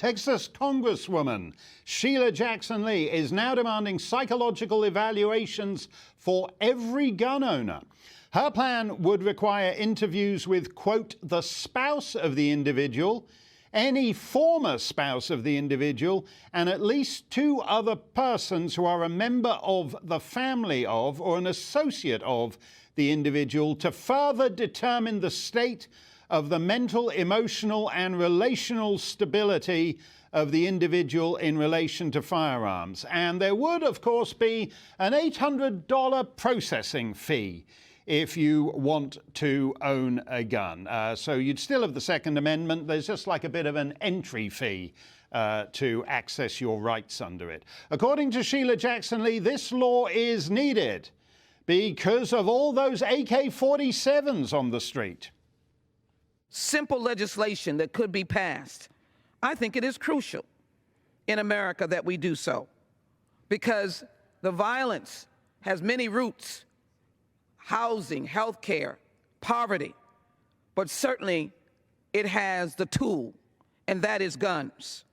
Texas Congresswoman Sheila Jackson Lee is now demanding psychological evaluations for every gun owner. Her plan would require interviews with, quote, the spouse of the individual, any former spouse of the individual, and at least two other persons who are a member of the family of or an associate of the individual to further determine the state of the mental, emotional, and relational stability of the individual in relation to firearms. And there would, of course, be an $800 processing fee if you want to own a gun. So you'd still have the Second Amendment. There's just like a bit of an entry fee to access your rights under it. According to Sheila Jackson Lee, this law is needed because of all those AK-47s on the street. Simple legislation that could be passed. I think it is crucial in America that we do so because the violence has many roots: housing, health care, poverty, but certainly it has the tool, and that is guns.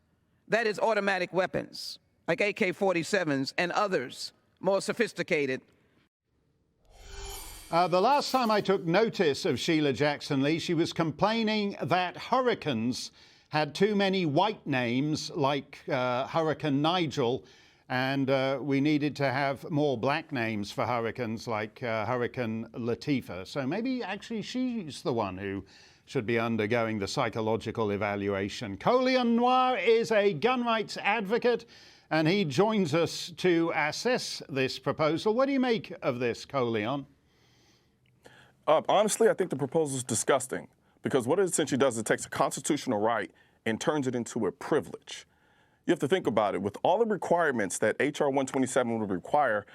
That is automatic weapons like AK-47s and others more sophisticated. The last time I took notice of Sheila Jackson Lee, she was complaining that hurricanes had too many white names like Hurricane Nigel, and we needed to have more black names for hurricanes like Hurricane Latifah. So maybe actually she's the one who should be undergoing the psychological evaluation. Colion Noir is a gun rights advocate, and he joins us to assess this proposal. What do you make of this, Colion? Honestly, I think the proposal is disgusting because what it essentially does is it takes a constitutional right and turns it into a privilege. You have to think about it. With all the requirements that H.R. 127 would require,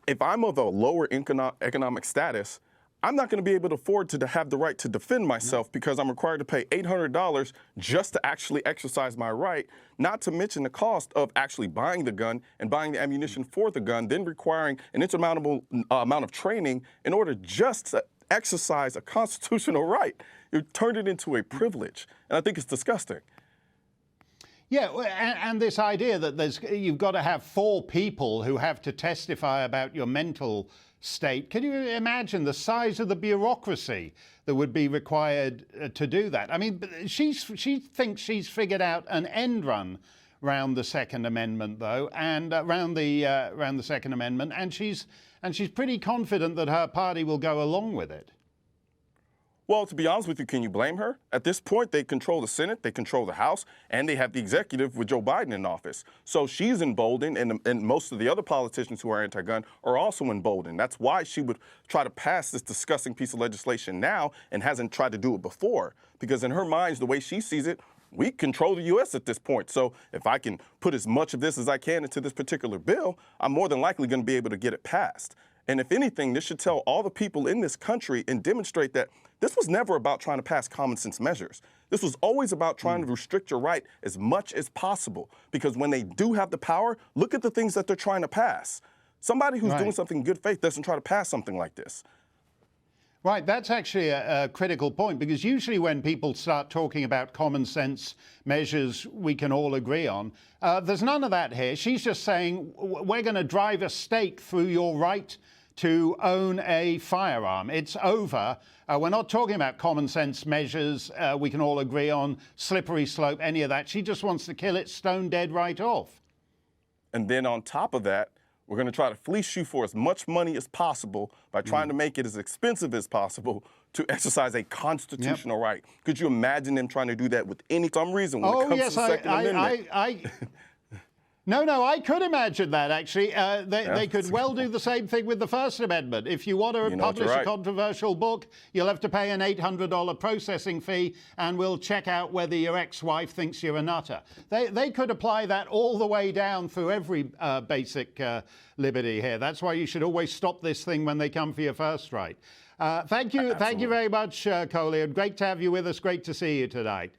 if I'm of a lower economic status, I'm not going to be able to afford to have the right to defend myself because I'm required to pay $800 just to actually exercise my right, not to mention the cost of actually buying the gun and buying the ammunition for the gun, then requiring an insurmountable amount of training in order just to exercise a constitutional right. You turned it into a privilege, and I think it's disgusting. Yeah, and this idea that you've got to have 4 people who have to testify about your mental state. Can you imagine the size of the bureaucracy that would be required to do that? I mean, she thinks she's figured out an end run around the Second Amendment, though, and around the Second Amendment, and she's pretty confident that her party will go along with it. Well, to be honest with you, can you blame her? At this point, they control the Senate, they control the House, and they have the executive with Joe Biden in office. So she's emboldened, and most of the other politicians who are anti-gun are also emboldened. That's why she would try to pass this disgusting piece of legislation now and hasn't tried to do it before. Because in her mind, the way she sees it, we control the U.S. at this point. So if I can put as much of this as I can into this particular bill, I'm more than likely going to be able to get it passed. And if anything, this should tell all the people in this country and demonstrate that this was never about trying to pass common sense measures. This was always about trying to restrict your right as much as possible. Because when they do have the power, look at the things that they're trying to pass. Somebody who's doing something in good faith doesn't try to pass something like this. Right, that's actually a critical point, because usually when people start talking about common sense measures we can all agree on, there's none of that here. She's just saying we're going to drive a stake through your right to own a firearm. It's over. We're not talking about common sense measures we can all agree on, slippery slope, any of that. She just wants to kill it stone dead right off. And then on top of that, we're going to try to fleece you for as much money as possible by trying to make it as expensive as possible to exercise a constitutional right. Could you imagine them trying to do that with some reason when it comes to the Second Amendment? No, I could imagine that, actually. They could well do the same thing with the First Amendment. If you want to publish a controversial book, you'll have to pay an $800 processing fee, and we'll check out whether your ex-wife thinks you're a nutter. They could apply that all the way down through every basic liberty here. That's why you should always stop this thing when they come for your first right. Thank you very much, Colion. Great to have you with us. Great to see you tonight.